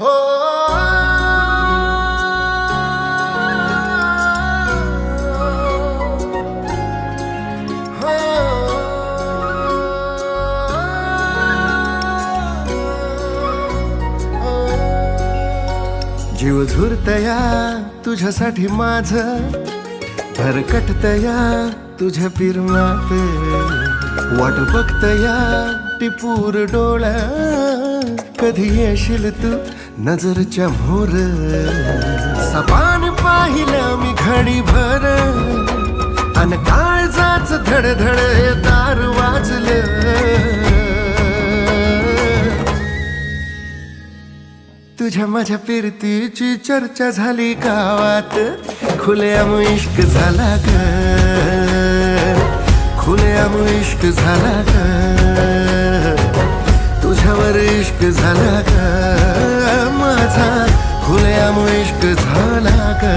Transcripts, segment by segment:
हो जीव झुरतया तुझ्यासाठी माझं भरकटतया तुझ्या पिरमात वाट बघतया टिपूर डोळा कधी येशील तू नजरच्या मोर सपान पाहिलं मी घडी भर अन काळजाच धडधड दार वाजलं तुझ्या माझ्या फिरतीची चर्चा झाली गावात खुलेआम इश्क झाला ग खुलेआम इश्क झाला ग तुझ्यावर इश्क झाला ग माझा खुलेआम इश्क झाला ग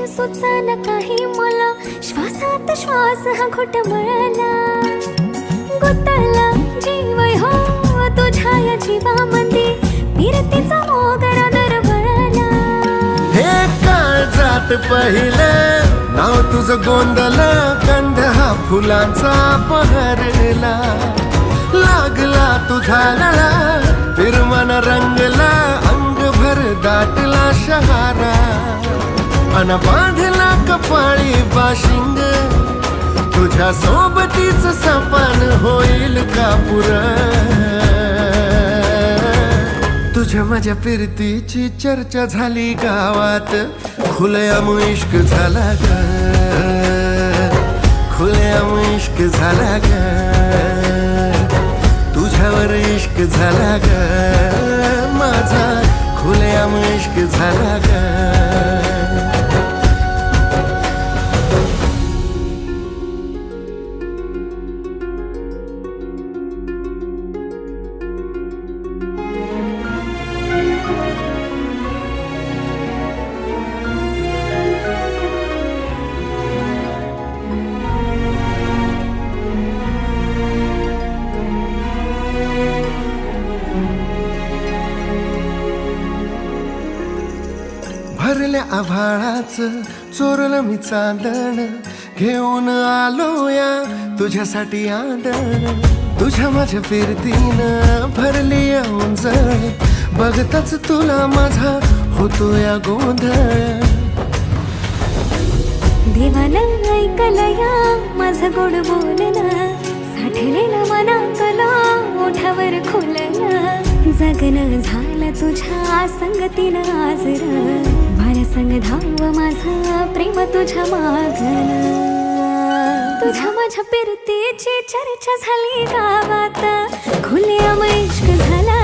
सुचना काही मला श्वासात श्वास हा घुटमळला गुतला जीव हो तुझ्या या जीवामध्ये फिरतीचा मोगरा दरवळला हे काळजात पहिलं नाव तुझं गोंधला गंध हा फुलांचा बहरला लागला तुझा लळा फिरमन रंगला अंगभर दाटला शहारा अन बांधला कपाळी बाशिंग तुझ्या सोबतीच सपन होईल का पुरं तुझ्या माझ्या फिरतीची चर्चा झाली गावात खुलेआम इश्क झाला ग खुलेआम इश्क झाला ग तुझ्यावर इश्क झाला ग माझा खुलेआम इश्क झाला ग भरल्या आभाळाच चोरलं मी चांदण घेऊन आलो या तुझ्यासाठी आंदण तुझ्या माझ्या फिरतीनं भरली उंजळ बघताच तुला माझा होतो या गोंधळ देवानं ऐकलं या माझं गोड बोलणं साठलेलं मनातला ओठावर खुललं जगणं झालं तुझ्या संगतीनं आज मला संग धाव माझं प्रेम तुझ्या मागणं तुझ्या माझ्या फिरतीची चर्चा झाली गावात खुलेआम इश्क झाला